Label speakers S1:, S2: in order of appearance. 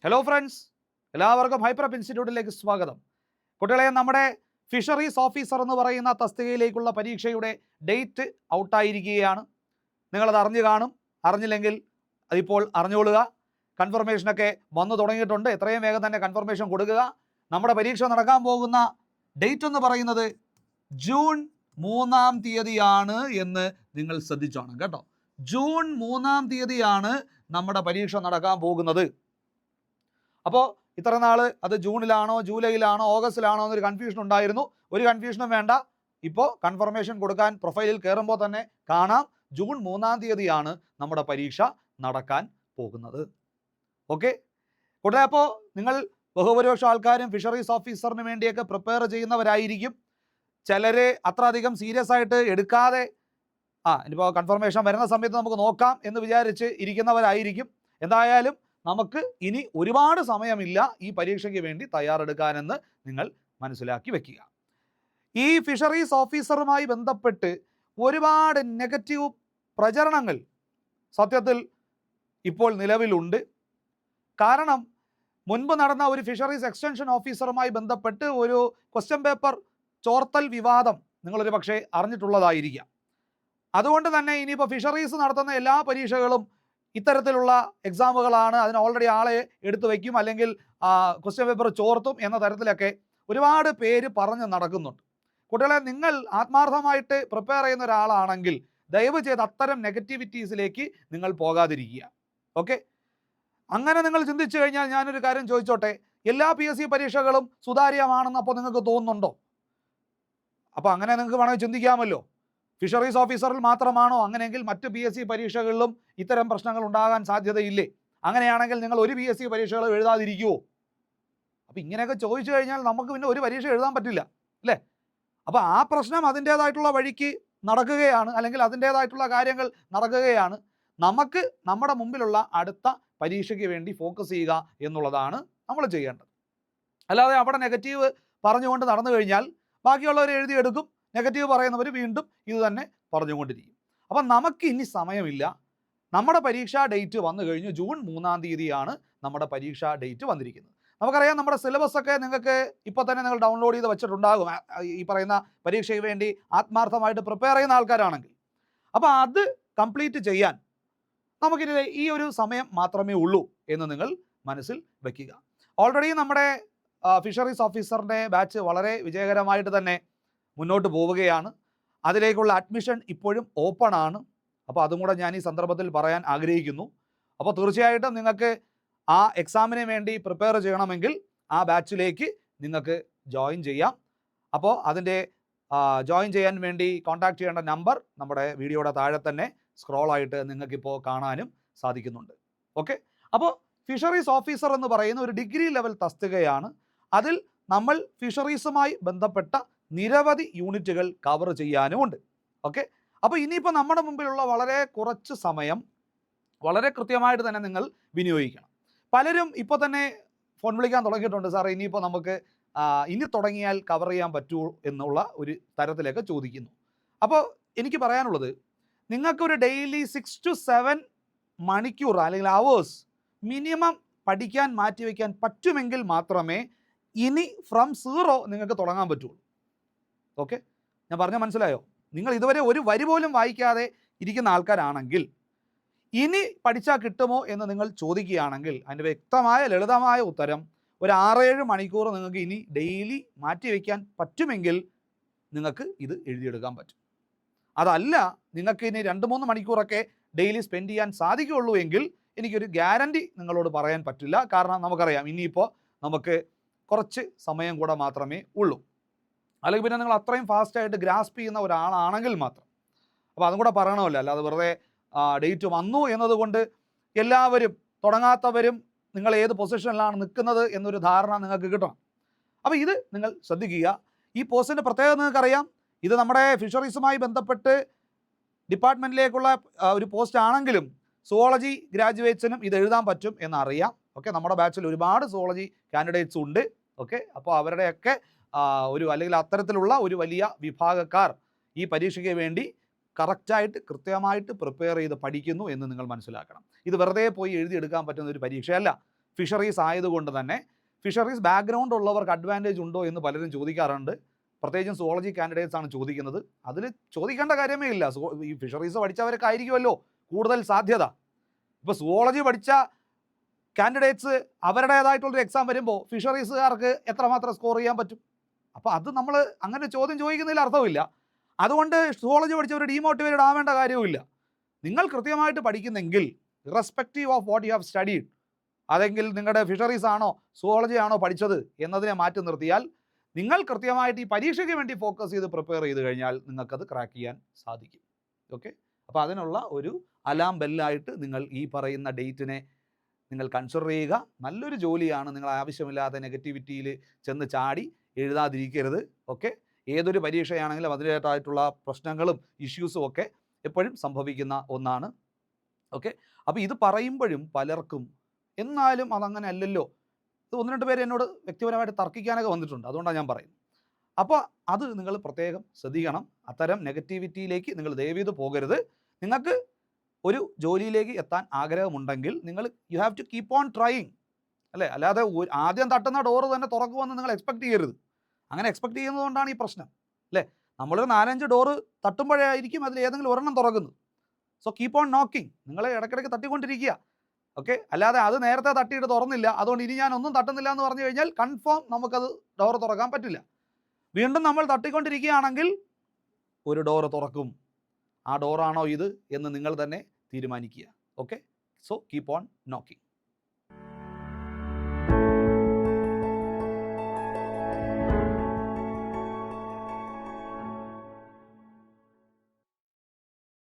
S1: Hello friends, എല്ലാവർക്കും ഹൈപ്പറപ്പ് ഇൻസ്റ്റിറ്റ്യൂട്ടിലേക്ക് സ്വാഗതം. കുട്ടികളെ, നമ്മുടെ ഫിഷറീസ് ഓഫീസർ എന്ന് പറയുന്ന തസ്തികയിലേക്കുള്ള പരീക്ഷയുടെ ഡേറ്റ് ഔട്ടായിരിക്കുകയാണ്. നിങ്ങളത് അറിഞ്ഞു കാണും. അറിഞ്ഞില്ലെങ്കിൽ അതിപ്പോൾ അറിഞ്ഞുകൊള്ളുക. കൺഫർമേഷനൊക്കെ വന്നു തുടങ്ങിയിട്ടുണ്ട്. എത്രയും വേഗം തന്നെ കൺഫർമേഷൻ കൊടുക്കുക. നമ്മുടെ പരീക്ഷ നടക്കാൻ പോകുന്ന ഡേറ്റ് എന്ന് പറയുന്നത് ജൂൺ 3-ാം തീയതിയാണ് എന്ന് നിങ്ങൾ ശ്രദ്ധിച്ചോണം കേട്ടോ. ജൂൺ 3-ാം തീയതിയാണ് നമ്മുടെ പരീക്ഷ നടക്കാൻ പോകുന്നത്. അപ്പോൾ ഇത്ര നാൾ അത് ജൂണിലാണോ ജൂലൈയിലാണോ ഓഗസ്റ്റിലാണോ എന്നൊരു കൺഫ്യൂഷൻ ഉണ്ടായിരുന്നു. ഒരു കൺഫ്യൂഷനും വേണ്ട. ഇപ്പോൾ കൺഫർമേഷൻ കൊടുക്കാൻ പ്രൊഫൈലിൽ കയറുമ്പോൾ തന്നെ കാണാം, ജൂൺ 3-ാം തീയതിയാണ് നമ്മുടെ പരീക്ഷ നടക്കാൻ പോകുന്നത്. ഓക്കെ കൂടെ, അപ്പോൾ നിങ്ങൾ ബഹുഭൂരിപക്ഷം ആൾക്കാരും ഫിഷറീസ് ഓഫീസറിന് വേണ്ടിയൊക്കെ പ്രിപ്പയർ ചെയ്യുന്നവരായിരിക്കും. ചിലർ അത്ര അധികം സീരിയസ് ആയിട്ട് എടുക്കാതെ ഇനിയിപ്പോൾ കൺഫർമേഷൻ വരുന്ന സമയത്ത് നമുക്ക് നോക്കാം എന്ന് വിചാരിച്ച് ഇരിക്കുന്നവരായിരിക്കും. എന്തായാലും നമുക്ക് ഇനി ഒരുപാട് സമയമില്ല ഈ പരീക്ഷയ്ക്ക് വേണ്ടി തയ്യാറെടുക്കാനെന്ന് നിങ്ങൾ മനസ്സിലാക്കി വെക്കുക. ഈ ഫിഷറീസ് ഓഫീസറുമായി ബന്ധപ്പെട്ട് ഒരുപാട് നെഗറ്റീവ് പ്രചരണങ്ങൾ സത്യത്തിൽ ഇപ്പോൾ നിലവിലുണ്ട്. കാരണം മുൻപ് നടന്ന ഒരു ഫിഷറീസ് എക്സ്റ്റൻഷൻ ഓഫീസറുമായി ബന്ധപ്പെട്ട് ഒരു ക്വസ്റ്റ്യൻ പേപ്പർ ചോർത്തൽ വിവാദം നിങ്ങളൊരു പക്ഷേ അറിഞ്ഞിട്ടുള്ളതായിരിക്കാം. അതുകൊണ്ട് തന്നെ ഇനിയിപ്പോൾ ഫിഷറീസ് നടത്തുന്ന എല്ലാ പരീക്ഷകളും ഇത്തരത്തിലുള്ള എക്സാമുകളാണ്, അതിന് ഓൾറെഡി ആളെ എടുത്തു വയ്ക്കും, അല്ലെങ്കിൽ ക്വസ്റ്റ്യൻ പേപ്പർ ചോർത്തും എന്ന തരത്തിലൊക്കെ ഒരുപാട് പേര് പറഞ്ഞ് നടക്കുന്നുണ്ട്. കുട്ടികളെ, നിങ്ങൾ ആത്മാർത്ഥമായിട്ട് പ്രിപ്പയർ ചെയ്യുന്ന ഒരാളാണെങ്കിൽ ദയവ് ചെയ്ത് അത്തരം നെഗറ്റിവിറ്റീസിലേക്ക് നിങ്ങൾ പോകാതിരിക്കുക. ഓക്കെ, അങ്ങനെ നിങ്ങൾ ചിന്തിച്ചു കഴിഞ്ഞാൽ ഞാനൊരു കാര്യം ചോദിച്ചോട്ടെ, എല്ലാ PSC പരീക്ഷകളും സുതാര്യമാണെന്ന് അപ്പോൾ നിങ്ങൾക്ക് തോന്നുന്നുണ്ടോ? അപ്പോൾ അങ്ങനെ നിങ്ങൾക്ക് വേണമെങ്കിൽ ചിന്തിക്കാമല്ലോ. ഫിഷറീസ് ഓഫീസറിൽ മാത്രമാണോ? അങ്ങനെയെങ്കിൽ മറ്റ് PSC പരീക്ഷകളിലും ഇത്തരം പ്രശ്നങ്ങൾ ഉണ്ടാകാൻ സാധ്യതയില്ലേ? അങ്ങനെയാണെങ്കിൽ നിങ്ങൾ ഒരു PSC പരീക്ഷകളും എഴുതാതിരിക്കുമോ? അപ്പോൾ ഇങ്ങനെയൊക്കെ ചോദിച്ചു കഴിഞ്ഞാൽ നമുക്ക് പിന്നെ ഒരു പരീക്ഷ എഴുതാൻ പറ്റില്ല അല്ലേ? അപ്പോൾ ആ പ്രശ്നം അതിൻ്റേതായിട്ടുള്ള വഴിക്ക് നടക്കുകയാണ്, അല്ലെങ്കിൽ അതിൻ്റേതായിട്ടുള്ള കാര്യങ്ങൾ നടക്കുകയാണ്. നമുക്ക് നമ്മുടെ മുമ്പിലുള്ള അടുത്ത പരീക്ഷയ്ക്ക് വേണ്ടി ഫോക്കസ് ചെയ്യുക എന്നുള്ളതാണ് നമ്മൾ ചെയ്യേണ്ടത്. അല്ലാതെ അവിടെ നെഗറ്റീവ് പറഞ്ഞുകൊണ്ട് നടന്നു കഴിഞ്ഞാൽ ബാക്കിയുള്ളവർ എഴുതിയെടുക്കും, നെഗറ്റീവ് പറയുന്നവർ വീണ്ടും ഇത് തന്നെ പറഞ്ഞുകൊണ്ടിരിക്കും. അപ്പം നമുക്ക് ഇനി സമയമില്ല. നമ്മുടെ പരീക്ഷാ ഡേറ്റ് വന്നു കഴിഞ്ഞു. ജൂൺ 3-ാം തീയതിയാണ് നമ്മുടെ പരീക്ഷാ ഡേറ്റ് വന്നിരിക്കുന്നത്. നമുക്കറിയാം, നമ്മുടെ സിലബസൊക്കെ നിങ്ങൾക്ക് ഇപ്പോൾ തന്നെ നിങ്ങൾ ഡൗൺലോഡ് ചെയ്ത് വെച്ചിട്ടുണ്ടാകും, ഈ പറയുന്ന പരീക്ഷയ്ക്ക് വേണ്ടി ആത്മാർത്ഥമായിട്ട് പ്രിപ്പയർ ചെയ്യുന്ന ആൾക്കാരാണെങ്കിൽ. അപ്പോൾ അത് കംപ്ലീറ്റ് ചെയ്യാൻ നമുക്കിനി ഈ ഒരു സമയം മാത്രമേ ഉള്ളൂ എന്ന് നിങ്ങൾ മനസ്സിൽ വയ്ക്കുക. ഓൾറെഡി നമ്മുടെ ഫിഷറീസ് ഓഫീസറിൻ്റെ ബാച്ച് വളരെ വിജയകരമായിട്ട് തന്നെ മുന്നോട്ട് പോവുകയാണ്. അതിലേക്കുള്ള അഡ്മിഷൻ ഇപ്പോഴും ഓപ്പൺ ആണ്. അപ്പോൾ അതും കൂടെ ഞാൻ ഈ സന്ദർഭത്തിൽ പറയാൻ ആഗ്രഹിക്കുന്നു. അപ്പോൾ തീർച്ചയായിട്ടും നിങ്ങൾക്ക് ആ എക്സാമിന് വേണ്ടി പ്രിപ്പയർ ചെയ്യണമെങ്കിൽ ആ ബാച്ചിലേക്ക് നിങ്ങൾക്ക് ജോയിൻ ചെയ്യാം. അപ്പോൾ അതിൻ്റെ ജോയിൻ ചെയ്യാൻ വേണ്ടി കോൺടാക്റ്റ് ചെയ്യേണ്ട നമ്പർ നമ്മുടെ വീഡിയോയുടെ താഴെ തന്നെ സ്ക്രോളായിട്ട് നിങ്ങൾക്കിപ്പോൾ കാണാനും സാധിക്കുന്നുണ്ട്. ഓക്കെ, അപ്പോൾ ഫിഷറീസ് ഓഫീസർ എന്ന് പറയുന്ന ഒരു ഡിഗ്രി ലെവൽ തസ്തികയാണ്. അതിൽ നമ്മൾ ഫിഷറീസുമായി ബന്ധപ്പെട്ട നിരവധി യൂണിറ്റുകൾ കവർ ചെയ്യാനുമുണ്ട്. ഓക്കെ, അപ്പോൾ ഇനിയിപ്പോൾ നമ്മുടെ മുമ്പിലുള്ള വളരെ കുറച്ച് സമയം വളരെ കൃത്യമായിട്ട് തന്നെ നിങ്ങൾ വിനിയോഗിക്കണം. പലരും ഇപ്പോൾ തന്നെ ഫോൺ വിളിക്കാൻ തുടങ്ങിയിട്ടുണ്ട്, സാർ ഇനിയിപ്പോൾ നമുക്ക് ഇനി തുടങ്ങിയാൽ കവർ ചെയ്യാൻ പറ്റുമോ എന്നുള്ള ഒരു തരത്തിലൊക്കെ ചോദിക്കുന്നു. അപ്പോൾ എനിക്ക് പറയാനുള്ളത്, നിങ്ങൾക്കൊരു ഡെയിലി 6 to 7 മണിക്കൂർ അല്ലെങ്കിൽ അവേഴ്സ് മിനിമം പഠിക്കാൻ മാറ്റിവെക്കാൻ പറ്റുമെങ്കിൽ മാത്രമേ ഇനി ഫ്രം സീറോ നിങ്ങൾക്ക് തുടങ്ങാൻ പറ്റുള്ളൂ. ഓക്കെ, ഞാൻ പറഞ്ഞാൽ മനസ്സിലായോ? നിങ്ങൾ ഇതുവരെ ഒരു വരി പോലും വായിക്കാതെ ഇരിക്കുന്ന ആൾക്കാരാണെങ്കിൽ ഇനി പഠിച്ചാൽ കിട്ടുമോ എന്ന് നിങ്ങൾ ചോദിക്കുകയാണെങ്കിൽ അതിൻ്റെ വ്യക്തമായ ലളിതമായ ഉത്തരം, ഒരു 6-7 മണിക്കൂർ നിങ്ങൾക്ക് ഇനി ഡെയിലി മാറ്റിവെക്കാൻ പറ്റുമെങ്കിൽ നിങ്ങൾക്ക് ഇത് എഴുതിയെടുക്കാൻ പറ്റും. അതല്ല, നിങ്ങൾക്ക് ഇനി 2-3 മണിക്കൂറൊക്കെ ഡെയിലി സ്പെൻഡ് ചെയ്യാൻ സാധിക്കുകയുള്ളൂ എങ്കിൽ എനിക്കൊരു ഗ്യാരണ്ടി നിങ്ങളോട് പറയാൻ പറ്റില്ല. കാരണം നമുക്കറിയാം, ഇനിയിപ്പോൾ നമുക്ക് കുറച്ച് സമയം കൂടെ മാത്രമേ ഉള്ളൂ. അല്ലെങ്കിൽ പിന്നെ നിങ്ങൾ അത്രയും ഫാസ്റ്റായിട്ട് ഗ്രാസ്പ് ചെയ്യുന്ന ഒരാളാണെങ്കിൽ മാത്രം. അപ്പോൾ അതും കൂടെ പറയണമല്ലോ, അല്ലാതെ വെറുതെ ഡേറ്റ് വന്നു എന്നതുകൊണ്ട് എല്ലാവരും തുടങ്ങാത്തവരും നിങ്ങൾ ഏത് പൊസിഷനിലാണ് നിൽക്കുന്നത് എന്നൊരു ധാരണ നിങ്ങൾക്ക് കിട്ടണം. അപ്പോൾ ഇത് നിങ്ങൾ ശ്രദ്ധിക്കുക. ഈ പോസ്റ്റിൻ്റെ പ്രത്യേകത നിങ്ങൾക്കറിയാം, ഇത് നമ്മുടെ ഫിഷറീസുമായി ബന്ധപ്പെട്ട് ഡിപ്പാർട്ട്മെൻറ്റിലേക്കുള്ള ഒരു പോസ്റ്റ് ആണെങ്കിലും സുവോളജി ഗ്രാജുവേറ്റ്സിനും ഇത് എഴുതാൻ പറ്റും എന്നറിയാം. ഓക്കെ, നമ്മുടെ ബാച്ചിൽ ഒരുപാട് സുവോളജി കാൻഡിഡേറ്റ്സ് ഉണ്ട്. ഓക്കെ, അപ്പോൾ അവരുടെയൊക്കെ അല്ലെങ്കിൽ അത്തരത്തിലുള്ള ഒരു വലിയ വിഭാഗക്കാർ ഈ പരീക്ഷയ്ക്ക് വേണ്ടി കറക്റ്റായിട്ട് കൃത്യമായിട്ട് പ്രിപ്പയർ ചെയ്ത് പഠിക്കുന്നു എന്ന് നിങ്ങൾ മനസ്സിലാക്കണം. ഇത് വെറുതെ പോയി എഴുതിയെടുക്കാൻ പറ്റുന്ന ഒരു പരീക്ഷയല്ല. ഫിഷറീസ് ആയതുകൊണ്ട് തന്നെ ഫിഷറീസ് ബാക്ക്ഗ്രൗണ്ട് ഉള്ളവർക്ക് അഡ്വാൻറ്റേജ് ഉണ്ടോ എന്ന് പലരും ചോദിക്കാറുണ്ട്. പ്രത്യേകിച്ചും സുവോളജി കാൻഡിഡേറ്റ്സ് ആണ് ചോദിക്കുന്നത്. അതിൽ ചോദിക്കേണ്ട കാര്യമേ ഇല്ല. ഈ ഫിഷറീസ് പഠിച്ചവരൊക്കെ ആയിരിക്കുമല്ലോ കൂടുതൽ സാധ്യത. ഇപ്പോൾ സുവോളജി പഠിച്ച കാൻഡിഡേറ്റ്സ് അവരുടേതായിട്ടുള്ളൊരു എക്സാം വരുമ്പോൾ ഫിഷറീസുകാർക്ക് എത്രമാത്രം സ്കോർ ചെയ്യാൻ പറ്റും? അപ്പോൾ അത് നമ്മൾ അങ്ങനെ ചോദ്യം ചോദിക്കുന്നതിൽ അർത്ഥമില്ല. അതുകൊണ്ട് സുവോളജി പഠിച്ചവർ ഡീമോട്ടിവേറ്റഡ് ആവേണ്ട കാര്യവുമില്ല. നിങ്ങൾ കൃത്യമായിട്ട് പഠിക്കുന്നെങ്കിൽ irrespective of what you have studied, അതെങ്കിൽ നിങ്ങളുടെ ഫിഷറീസ് ആണോ സുവോളജി ആണോ പഠിച്ചത് എന്നതിനെ മാറ്റി നിർത്തിയാൽ നിങ്ങൾ കൃത്യമായിട്ട് ഈ പരീക്ഷയ്ക്ക് വേണ്ടി ഫോക്കസ് ചെയ്ത് പ്രിപ്പയർ ചെയ്ത് കഴിഞ്ഞാൽ നിങ്ങൾക്കത് ക്രാക്ക് ചെയ്യാൻ സാധിക്കും. ഓക്കെ, അപ്പോൾ അതിനുള്ള ഒരു അലാം ബെല്ലായിട്ട് നിങ്ങൾ ഈ പറയുന്ന ഡേറ്റിനെ നിങ്ങൾ കൺസിഡർ ചെയ്യുക. നല്ലൊരു ജോലിയാണ്. നിങ്ങൾ ആവശ്യമില്ലാത്ത നെഗറ്റിവിറ്റിയിൽ ചെന്ന് ചാടി എഴുതാതിരിക്കരുത്. ഓക്കെ, ഏതൊരു പരീക്ഷയാണെങ്കിലും അതിൻ്റേതായിട്ടുള്ള പ്രശ്നങ്ങളും ഇഷ്യൂസും ഒക്കെ എപ്പോഴും സംഭവിക്കുന്ന ഒന്നാണ്. ഓക്കെ, അപ്പോൾ ഇത് പറയുമ്പോഴും പലർക്കും എന്നാലും അതങ്ങനെ അല്ലല്ലോ, ഇത് 1-2 പേര് എന്നോട് വ്യക്തിപരമായിട്ട് തർക്കിക്കാനൊക്കെ വന്നിട്ടുണ്ട്. അതുകൊണ്ടാണ് ഞാൻ പറയുന്നത്. അപ്പോൾ അത് നിങ്ങൾ പ്രത്യേകം ശ്രദ്ധിക്കണം. അത്തരം നെഗറ്റിവിറ്റിയിലേക്ക് നിങ്ങൾ ദയവീത് പോകരുത്. നിങ്ങൾക്ക് ഒരു ജോലിയിലേക്ക് എത്താൻ ആഗ്രഹമുണ്ടെങ്കിൽ നിങ്ങൾ you have to keep on trying, അല്ലേ? അല്ലാതെ ആദ്യം തട്ടുന്ന ഡോറ് തന്നെ തുറക്കുമെന്ന് നിങ്ങൾ എക്സ്പെക്ട് ചെയ്യരുത്. അങ്ങനെ എക്സ്പെക്ട് ചെയ്യുന്നതുകൊണ്ടാണ് ഈ പ്രശ്നം, അല്ലേ? നമ്മളൊരു 4-5 ഡോറ് തട്ടുമ്പോഴായിരിക്കും അതിൽ ഏതെങ്കിലും ഒരെണ്ണം തുറക്കുന്നത്. So keep on knocking. നിങ്ങൾ ഇടയ്ക്കിടയ്ക്ക് തട്ടിക്കൊണ്ടിരിക്കുക. ഓക്കെ, അല്ലാതെ അത് നേരത്തെ തട്ടിയിട്ട് തുറന്നില്ല, അതുകൊണ്ട് ഇനി ഞാൻ ഒന്നും തട്ടുന്നില്ല എന്ന് പറഞ്ഞു കഴിഞ്ഞാൽ കൺഫേം നമുക്കത് ഡോറ് തുറക്കാൻ പറ്റില്ല. വീണ്ടും നമ്മൾ തട്ടിക്കൊണ്ടിരിക്കുകയാണെങ്കിൽ ഒരു ഡോറ് തുറക്കും. ആ ഡോറാണോ ഇത് എന്ന് നിങ്ങൾ തന്നെ തീരുമാനിക്കുക. Okay, so keep on knocking.